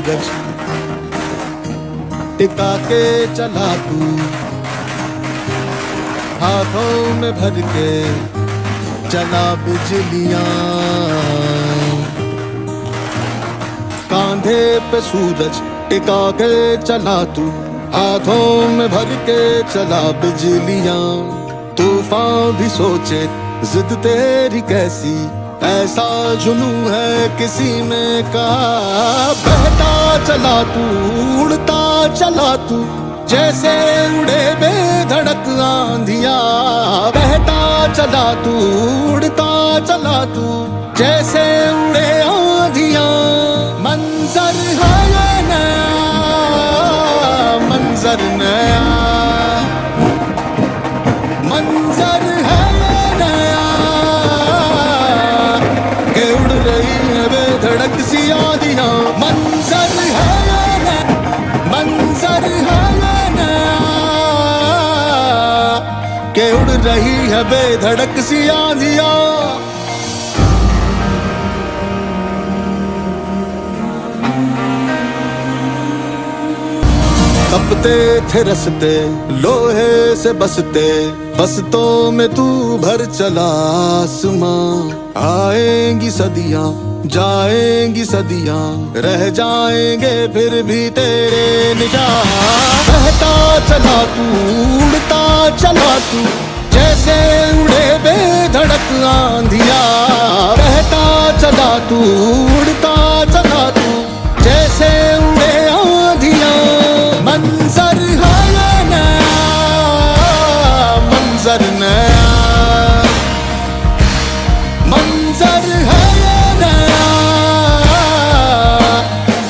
सूरज टिका के चला तू, हाथों में भर के चला बिजलियां, कांधे पे सूरज टिका के चला तू, हाथों में भर के चला बिजलियां। तूफान भी सोचे जिद तेरी कैसी, ऐसा जुनू है किसी में कहा। बहता चला तू, उड़ता चला तू, जैसे उड़े बेधड़क आंधिया। बहता चला तू, उड़ता चला तू, जैसे उड़े आंधिया। मंजर है ये नया, मंजर नया, मंजर है ये नया, के उड़ रही है बेधड़क सी आंधियां। मंजर है ये नया, मंजर है ये नया, के उड़ रही है बेधड़क सी आंधियां। तपते थे रस्ते लोहे से बसते, बसतों में तू भर चला आसमां। आएंगी सदियां जाएंगी सदियां, रह जाएंगे फिर भी तेरे निशान। बहता चला तू, उड़ता चला तू, जैसे उड़े बेधड़क आंधिया। बहता चला तू, उड़ता चला तू, जैसे उड़े आंधिया। मंजर है ये नया, मंजर नया, मंजर है ये नया,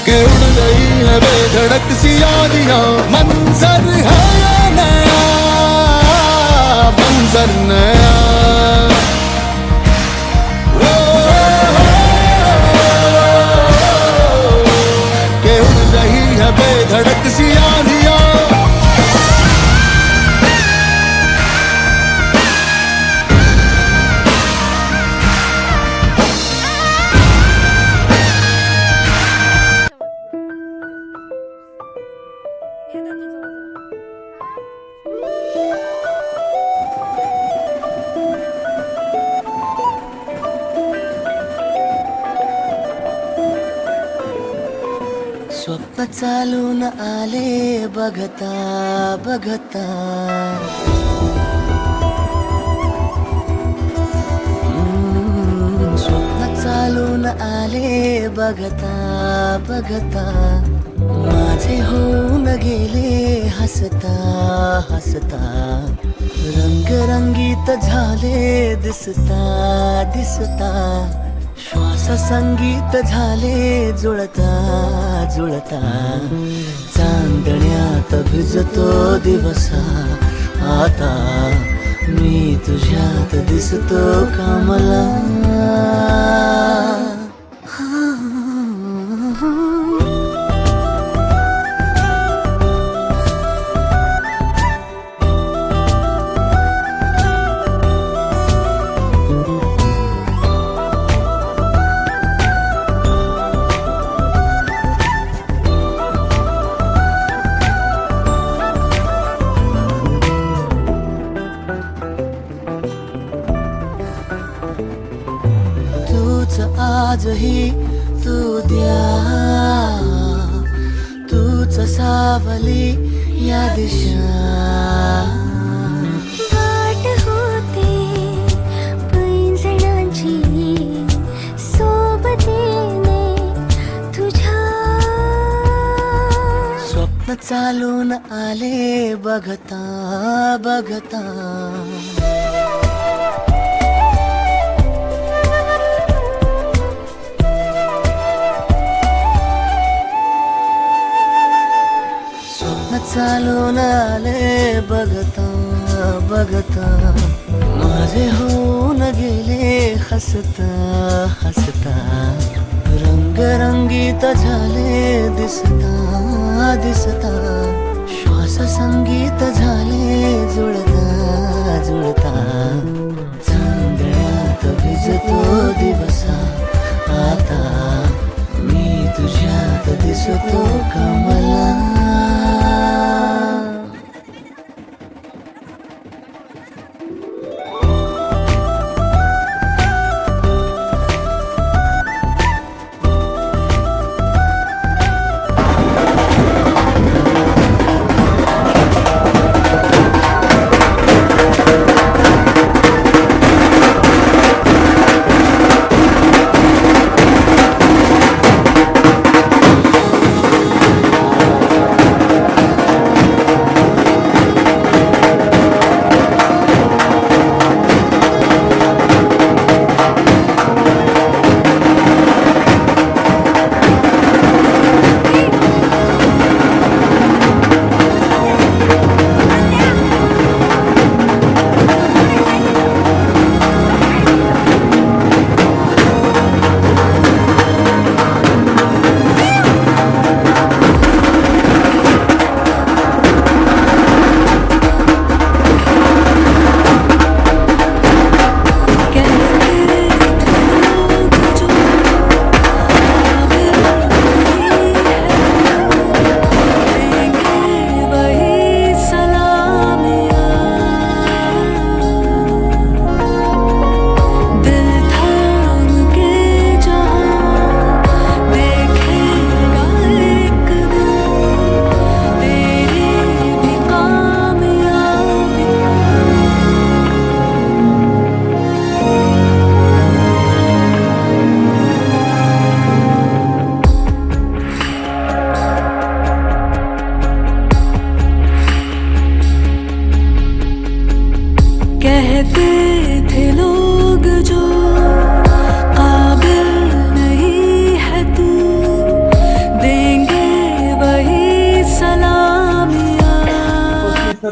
के उड़ रही है बेधड़क सी आंधियां। मंजर है ये नया, मंजर नया। के उड़ रही है बेधड़क सी आंधियां। स्वप्न चालून आले बघता बघता, स्वप्न चालून आले बघता बघता। माझे होऊन गेले हसता हसता, रंगरंगीत झाले दिसता दिसता। श्वास संगीत झाले जुळता जुळता, चांदण्यात भिजतो दिवसा आता। मी तुझ्यात दिसतो कामला। आजही तू द्या, तूच सावली या दिशा। वाट होते पैंजणांची सोबतीने तुझ्या। स्वप्न चालून आले बघता बघता। चालून आले बघता बघता, माझे होऊन गेले हसता हसता। रंगरंगीत झाले दिसता दिसता, श्वास संगीत झाले जुळता जुळता। चांदण्यात भिजतो दिवसा आता, मी तुझ्यात दिसतो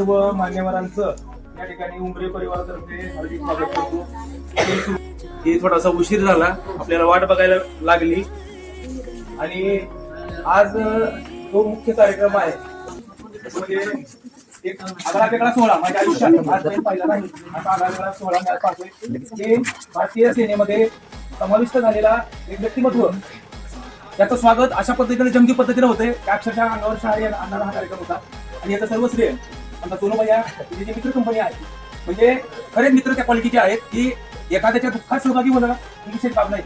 सर्व मान्यवरांचं या ठिकाणी उमरे परिवारातर्फे हार्दिक स्वागत करतो. हे थोडासा उशीर झाला, आपल्याला वाट बघायला लागली आणि आज जो मुख्य कार्यक्रम आहे म्हणजे एक आगळा वेगळा सोहळा माझ्या आयुष्यात आजपर्यंत पाहिला नाही. असा आगळा वेगळा सोहळा मी आज पाहतोय. हे भारतीय सेनेमध्ये समाविष्ट झालेला एक व्यक्तिमत्व, त्याचं स्वागत अशा पद्धतीने जंगी पद्धतीने होते की अक्षरशः अंगावर शहारी आणणारा हा कार्यक्रम होता. आणि याचं सर्व श्रेय आमचा सोनूभैया जी मित्र कंपनी आहे, म्हणजे खरेच मित्र त्या क्वालिटीचे आहेत की एखाद्याच्या दुःखात सहभागी होणं ही विशेष बाब नाही,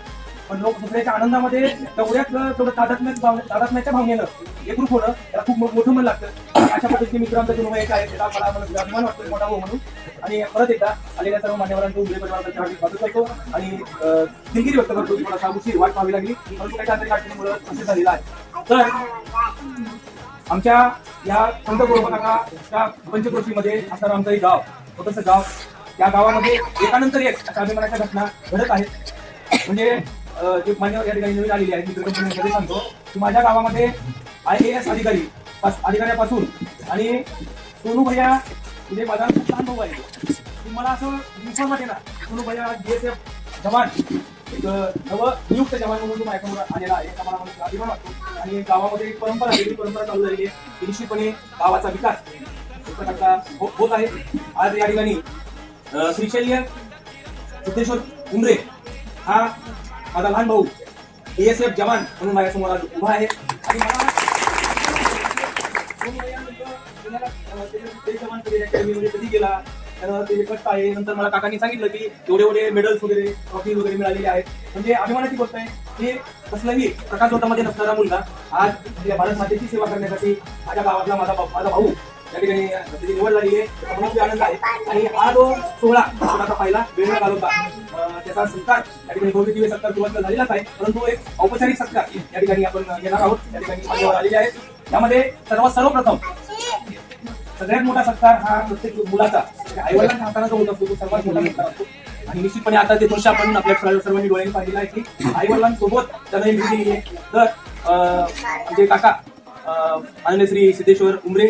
पण लोक दुसऱ्याच्या आनंदामध्ये तेवढं तादात्म्याच्या भावनेनं एकरूप होणं त्याला खूप मोठं मन लागतं. आणि अशा पद्धतीचे मित्र आमच्या सोनूभैयाचे आहेत, त्याला मला अभिमान वाटतो मोठा भाऊ म्हणून. आणि परत एकदा आलेल्या सर्व मान्यवरांचं उमरे परिवाराचं हार्दिक स्वागत करतो आणि दिलगिरी व्यक्त करतो की थोडासा उशीर वाट पाहावी लागली, परंतु काही तांत्रिक अडचणीमुळे असे झालेला आहे. तर आमच्या या संत गोरोबाकाका पंचक्रोशीमध्ये असणारं आमचं एक गाव, छोटंसं गाव, त्या गावामध्ये एकानंतर एक अशा अभिमानाच्या घटना घडत आहेत. म्हणजे जे मान्य या ठिकाणी नवीन आलेली आहेत मित्र कंपनीमध्ये सांगतो की माझ्या गावामध्ये IAS अधिकाऱ्यापासून आणि सोनूभैया म्हणजे माझा खूप लहान भाऊ आहे की मला असं विश्वास वाटे ना, सोनूभैया BSF जवान एक नवनियुक्त जवान म्हणून माझ्यासमोर आलेला आहे, याचा मला अभिमान वाटतो. आणि गावामध्ये एक परंपरा आहे, परंपरा चालू झालेली आहे की निश्चितपणे गावाचा विकास एक प्रकारचा होत आहे. आज या ठिकाणी श्रीशैल्य सिद्धेश्वर उमरे हा माझा लहान भाऊ BSF जवान म्हणून माझ्यासमोर आज उभा आहे. आणि मला जवान कधी गेला तर ते कष्ट आहे. नंतर मला काकांनी सांगितलं की एवढे मेडल्स वगैरे ट्रॉफी वगैरे मिळालेले आहेत. म्हणजे अभिमानाची गोष्ट आहे की कसलाही प्रकाशोत्तमध्ये नसणारा मुलगा आज भारत मातेची सेवा करण्यासाठी माझ्या गावातला माझा भाऊ या ठिकाणी त्याची निवड झाली आहे, त्याचा आनंद आहे. आणि हा जो सोहळा थोडासा पहिला वेळ न घालवता त्याचा सत्कार या ठिकाणी भव्य सत्कार सुरुवात झालेलाच आहे, परंतु एक औपचारिक सत्कार या ठिकाणी आपण घेणार आहोत. या ठिकाणी मान्यवर आलेले आहेत. त्यामध्ये सर्वप्रथम सगळ्यात मोठा सत्कार हा प्रत्येक मुलाचा आईवडिलांच्या हाताने जो होत असतो तो सर्वात मोठा सत्कार असतो. आणि निश्चितपणे आता ते दृश्य आपण आपल्या सर्वांनी डोळ्यांनी पाहिलेलं आहे की आईवडिलांसोबत त्याने निधी दिली आहे. तर म्हणजे काका माननीय श्री सिद्धेश्वर उमरे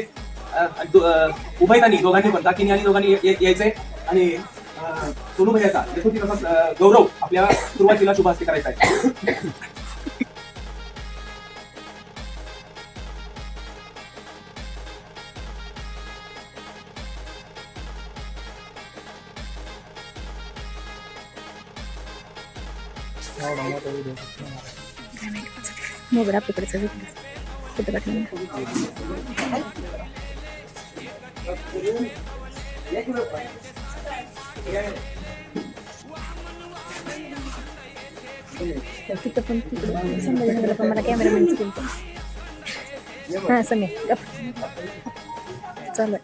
उभयतांनी दोघांनी पण काकीनी आणि दोघांनी यायचंय आणि सोनूभैयाचा यथोचित तसा गौरव आपल्या सुरुवातीला शुभ हस्ते करायचा आहे. मोबाईल आपल्याकडे तिथं पण संभाजीनगरला पण मला कॅमेरामॅन हा समय चालू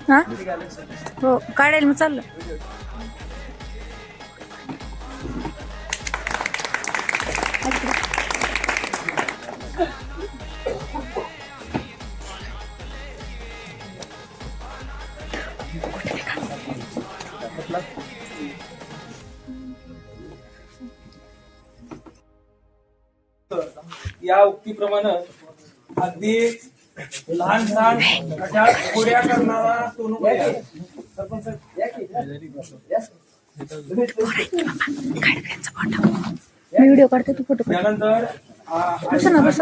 हा हो काढायला मग चाललं. या उक्तीप्रमाणे अगदी लहान अशा खोड्या करणारा सोनूभैया व्हिडिओ काढते तू फोटो. त्यानंतर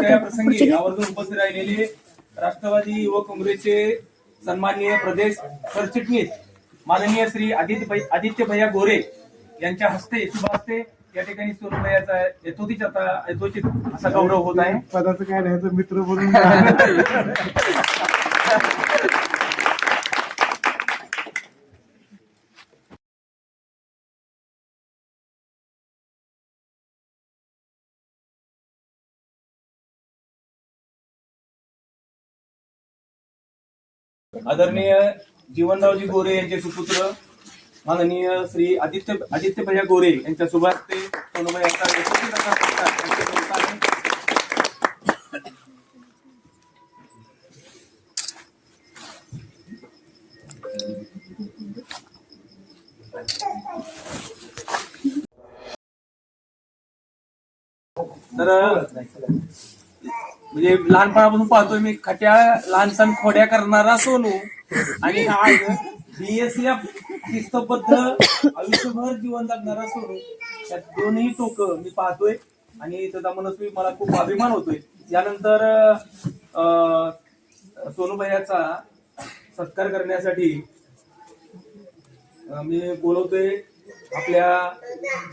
या प्रसंगी आवर्जून उपस्थित राहिलेले राष्ट्रवादी युवक काँग्रेसचे सन्माननीय प्रदेश सरचिटणीस माननीय श्री आदित्य भैया गोरे यांच्या हस्ते शुभ हस्ते या ठिकाणी सोनूभैयाचा यथोचित असा गौरव होत आहे. पदाचं काय नाही, मित्र बोलून आदरणीय जीवनरावजी गोरे यांचे सुपुत्र माननीय श्री आदित्य भैया गोरे यांच्यासोबत ते सोनूबाई यांचा यशस्वी असा सत्कार त्यांच्या निमित्ताने तर म्हणजे लहानपणापासून पाहतोय मी खट्या लहानसण खोड्या करणारा सोनू आणि आज BSF शिस्तबद्ध आयुष्यभर जीवन जगणारा सोनू या दोन्ही टोक मी पाहतोय आणि त्याचा मनस्वी मला खूप अभिमान होतोय. यानंतर सोनूबाईचा सत्कार करण्यासाठी मी बोलवतोय आपल्या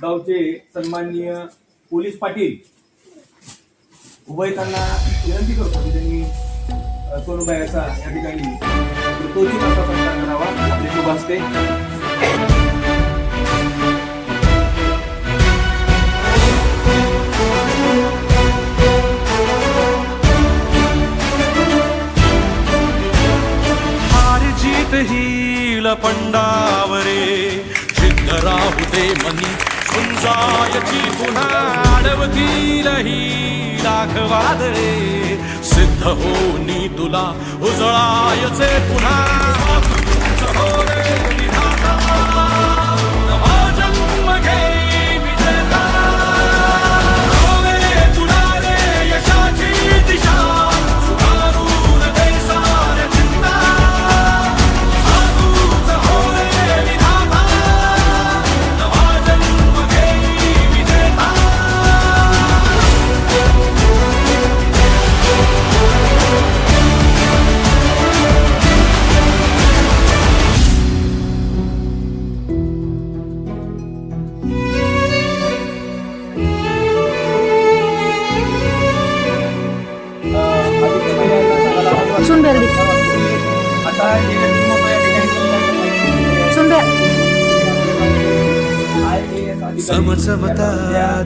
गावचे सन्माननीय पोलीस पाटील उभयतांना विनंती करतो की त्यांनी सोनूबाईचा या ठिकाणी तोची असा सत्कार करावा आपले शुभ असते. हार जीत ही लपंडावरे जिद्द राहू दे मनी झुंजायची पुन्हा अडवतील ही लाख वादळे सिद्ध होनी तुला उजळायचे पुन्हा हो रे विधाता, नवा जन्म घे विजेता. हो रे तुला रे यशाची दिशा सुधारून दे साऱ्या चिंता. साधूच हो रे विधाता, नवा जन्म घे विजेता. सुनबेर दे. आता हे मोठं या ठिकाणी सुनबेर. IAS अधिकारी समसमता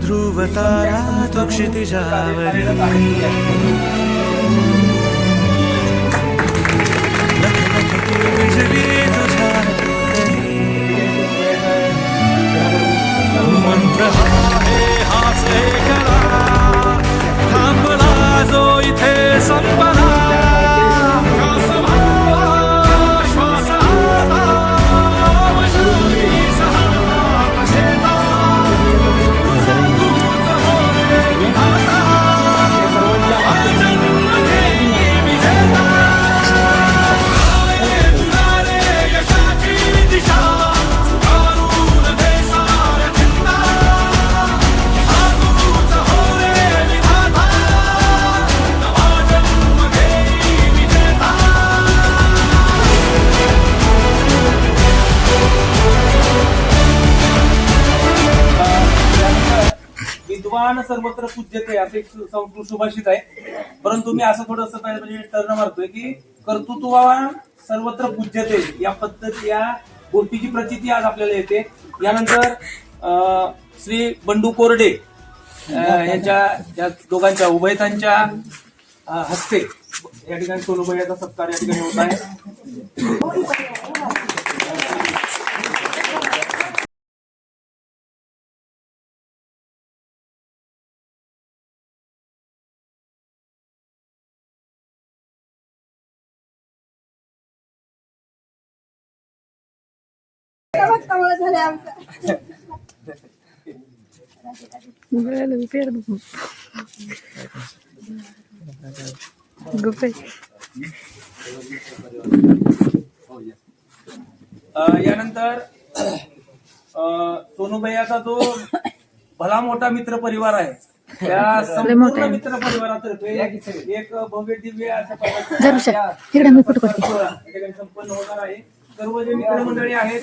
ध्रुवतारा तो क्षितिजावरी लख लख की बिजली तुझ्या मंत्र आहे हाच करा थांबला जो इथे संपला. श्वास व्हावा, श्वास आता, वशुली सहा शेता. साधूच हो रे विधाता, नवा जन्म घे विजेता. रे तुला रे यशाची दिशा सुधारून दे साऱ्या चिंता. साधूच हो रे विधाता, नवा जन्म घे विजेता. विद्वान सर्वत्र पूज्यते असे एक संस्कृत सुभाषित आहे. परंतु मी असं थोडस म्हणजे टर्न मारतोय की कर्तृत्ववान सर्वत्र पूज्यते या पद्धती या गोष्टीची प्रचिती आज आपल्याला येते. यानंतर श्री बंडू कोरडे यांच्या या दोघांच्या उभयतांच्या हस्ते या ठिकाणी सोनूबाईचा सत्कार या ठिकाणी होत आहे. यानंतर सोनूबाईचा जो भला मोठा मित्र परिवार आहे त्या संपूर्ण मित्र परिवारातर्फे एक भव्य दिव्य अशा संपन्न होणार आहे. सर्व जे मित्रमंडळी आहेत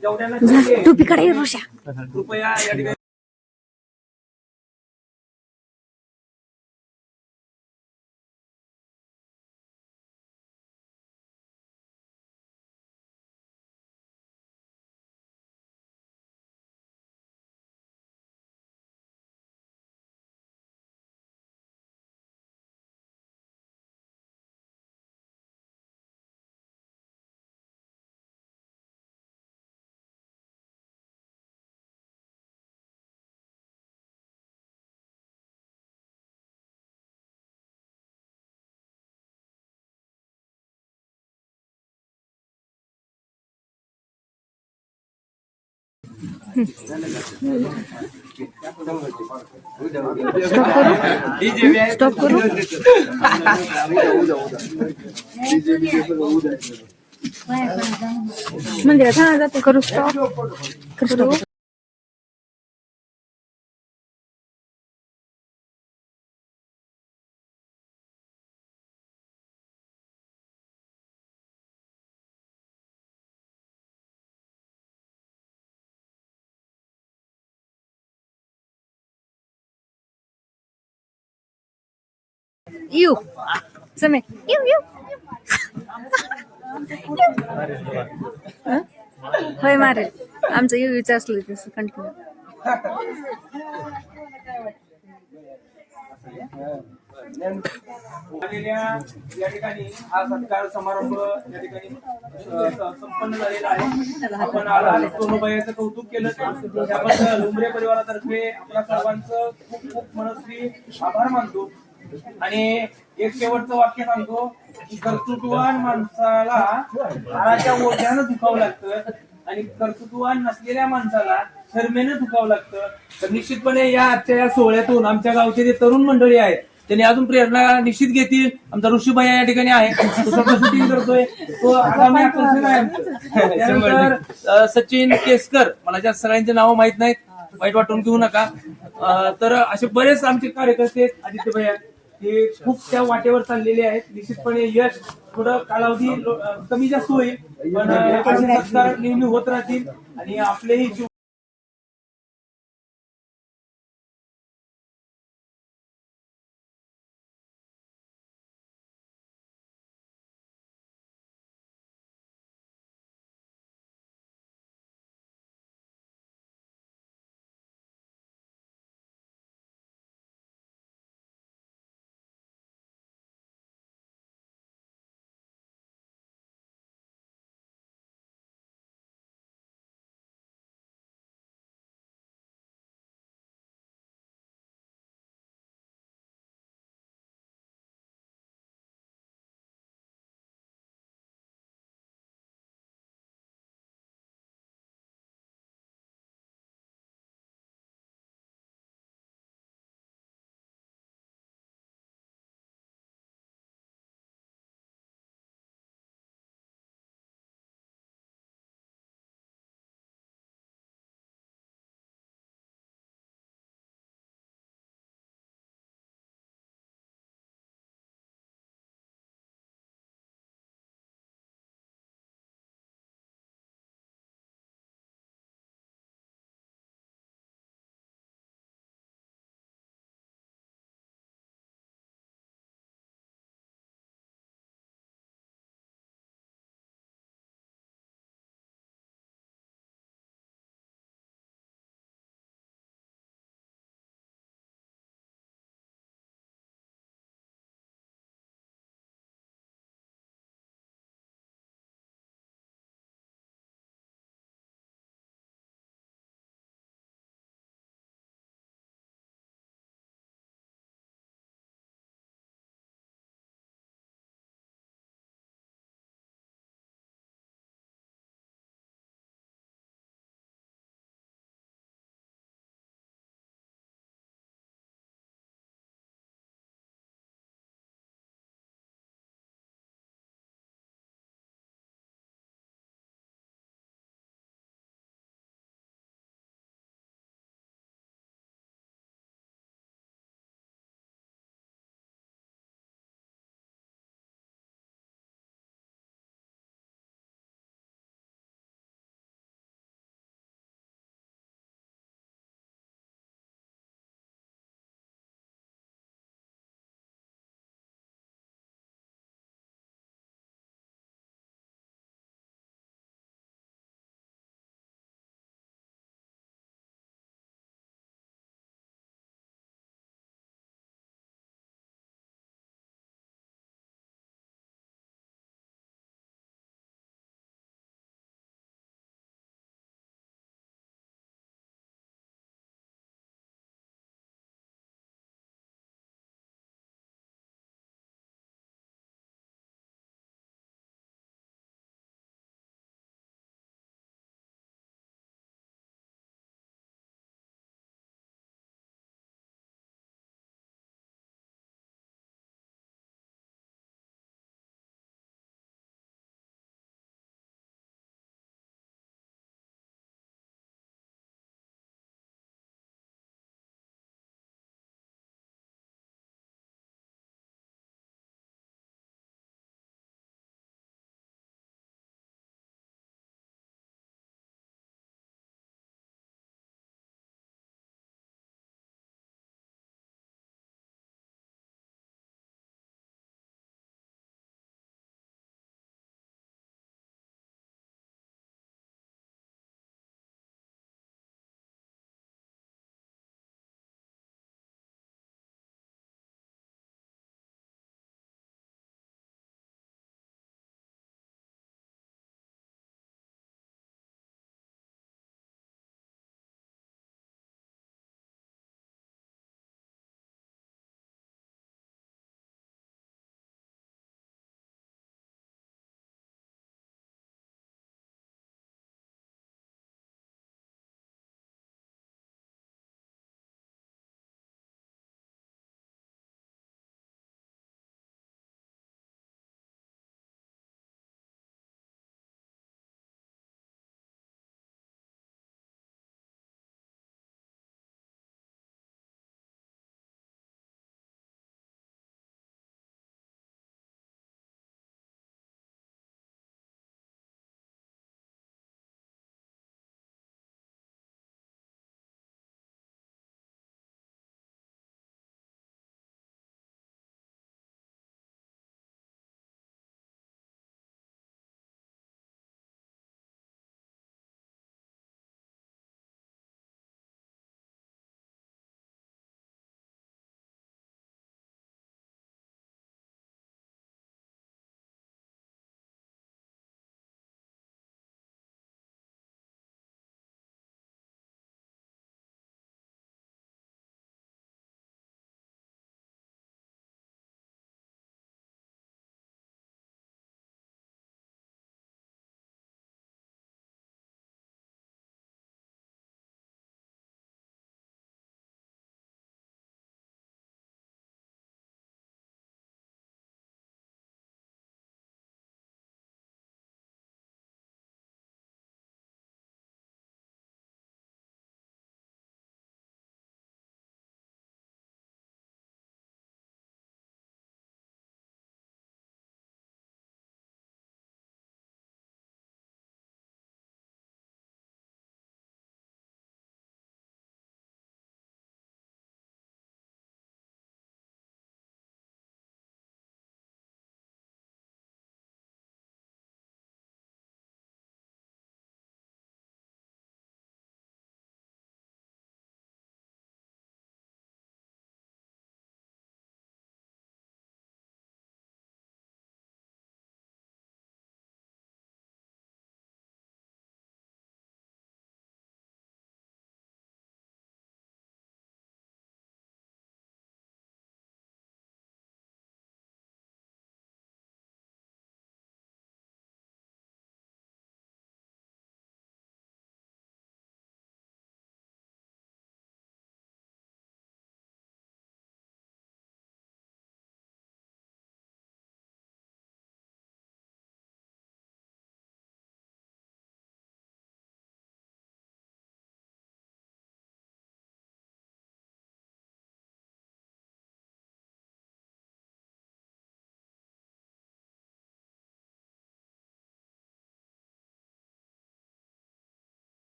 जेवढ्यांना कृपया या ठिकाणी स्टॉप करू मंदिरात हा जाते करू स्टॉप करू यू समय यू होय मारेल आमचं युवीच असलं तसं कंटिन्यू आलेल्या या ठिकाणी हा सत्कार समारंभ या ठिकाणी संपन्न झालेला आहे. आपण आज सोनूबाईचं कौतुक केलं त्याबद्दल उमरे परिवारातर्फे आपल्या सर्वांचं खूप खूप मनस्वी आभार मानतो. आणि एक शेवटचं वाक्य सांगतो की कर्तृत्ववान माणसाला हाराच्या ओढ्यानं झुकावं लागतं आणि कर्तृत्ववान नसलेल्या माणसाला शर्मेनं झुकावं लागतं. तर निश्चितपणे या आजच्या या सोहळ्यातून आमच्या गावचे जे तरुण मंडळी आहेत त्यांनी अजून प्रेरणा निश्चित घेतील. आमचा ऋषीबाई या ठिकाणी आहे, तो सगळं शूटिंग करतोय, तो आगामी आकर्षण आहे आमचं. त्यानंतर सचिन केसकर, मला जास्त सगळ्यांची नावं माहित नाहीत, वाईट वाटून घेऊ नका. तर असे बरेच आमचे कार्यकर्ते आहेत, आदित्यभैया हे खूप त्या वाटेवर चाललेले आहेत. निश्चितपणे यश थोडं कालावधी कमी जास्त होईल, पण असे सत्कार नेहमी होत राहतील आणि आपलेही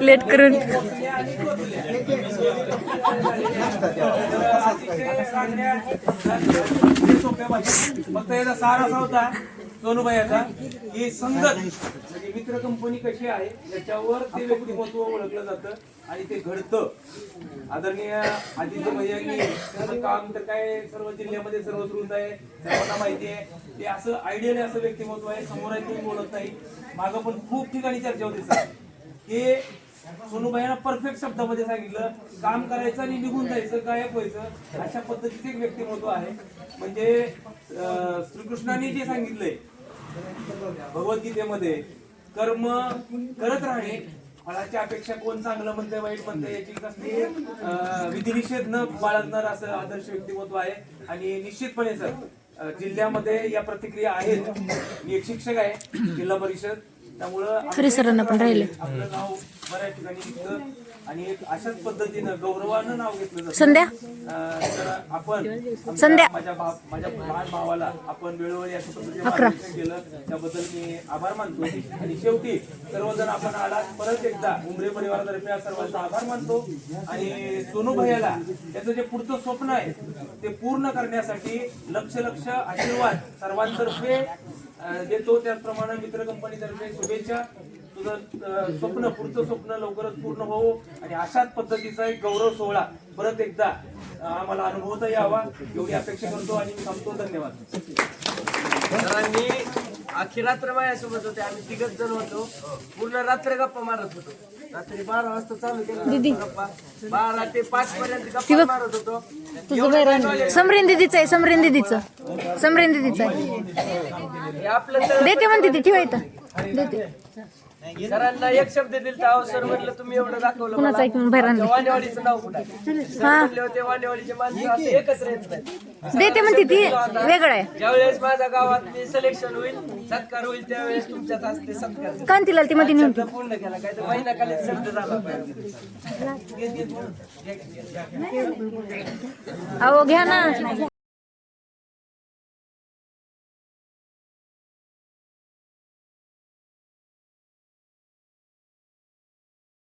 लेट करून सोप्या भाषेत फक्त याचा सार असा होता सोनूबाईचा की संगत म्हणजे मित्र कंपनी कशी आहे याच्यावर ते व्यक्तिमत्व ओळखलं जातं आणि ते घडतं. आदरणीय आदित्य भैयांनी त्याचं काम तर काय सर्व जिल्ह्यामध्ये सर्वश्रुत आहे, सर्वांना माहिती आहे. ते असं आयडियल असं व्यक्तिमत्व आहे, समोर आहे तुम्ही बोलत नाही. मागं पण खूप ठिकाणी चर्चा होती सर की सोनूबाईंना परफेक्ट शब्दामध्ये सांगितलं काम करायचं आणि निघून जायचं, गायब व्हायचं, अशा पद्धतीचे एक व्यक्तिमत्व आहे. म्हणजे श्रीकृष्णाने जे सांगितलंय भगवद्गीतेमध्ये कर्म करत राहणे, फळाची अपेक्षा कोण चांगलं म्हणतंय वाईट म्हणतंय याची कसली विधिनिषेध न बाळगणार असं आदर्श व्यक्तिमत्व आहे. आणि निश्चितपणे सर जिल्ह्यामध्ये या प्रतिक्रिया आहेत. मी एक शिक्षक आहे जिल्हा परिषद, त्यामुळं सरांना पण राहिले. आपलं नाव बऱ्याच ठिकाणी निघतं आणि एक अशाच पद्धतीनं गौरवानं नाव घेतलं जातं. संध्या तर आपण संध्या. माझ्या लहान भावाला आपण वेळोवेळी अशा पद्धतीने मार्गदर्शन केलं त्याबद्दल मी आभार मानतो. आणि शेवटी सर्वजण आपण आलात परत एकदा उमरे परिवारातर्फे सर्वांचा आभार मानतो. आणि सोनू भैयाला त्याचं जे पुढचं स्वप्न आहे ते पूर्ण करण्यासाठी लक्ष आशीर्वाद सर्वांतर्फे देतो. त्याचप्रमाणे मित्र कंपनीतर्फे शुभेच्छा. तुझं स्वप्न पुढचं स्वप्न लवकरच पूर्ण हो आणि अशाच पद्धतीचा एक गौरव सोहळा परत एकदा आम्हाला अनुभवता यावा एवढी अपेक्षा करतो आणि मी थांबतो. धन्यवाद. सरांनी अख्खी रात्र माझ्यासोबत होते. आम्ही तिघच जण होतो. पूर्ण रात्र गप्पा मारत होतो. रात्री 12 वाजता चालू केलं गप्पा, 12 ते 5 पर्यंत गप्पा मारत होतो. समरीन दिदीचं आहे, समरीन दिदीचं आहे. हे आपलं तर देते म्हणते ती, ठेवायचं देते. सरांना एक शब्द दिलता, अहो सर म्हटलं तुम्ही एवढं दाखवलं कुणाचं मला. ऐकून बाहेर आणलं. वानेवाडीचं नाव कुठं आहे? सर म्हणले होते वानेवाडीचे माणसं असं एकत्र येत नाही. देते म्हणते ती, वेगळं आहे. ज्यावेळेस माझ्या गावात मी सिलेक्शन होईल, सत्कार होईल, त्यावेळेस तुमच्यात असते सत्कार. कांतीला ती मध्ये नेऊन शब्द पूर्ण केला काय तर महिन्याखाली शब्द झाला पाहिजे. अहो घ्या ना.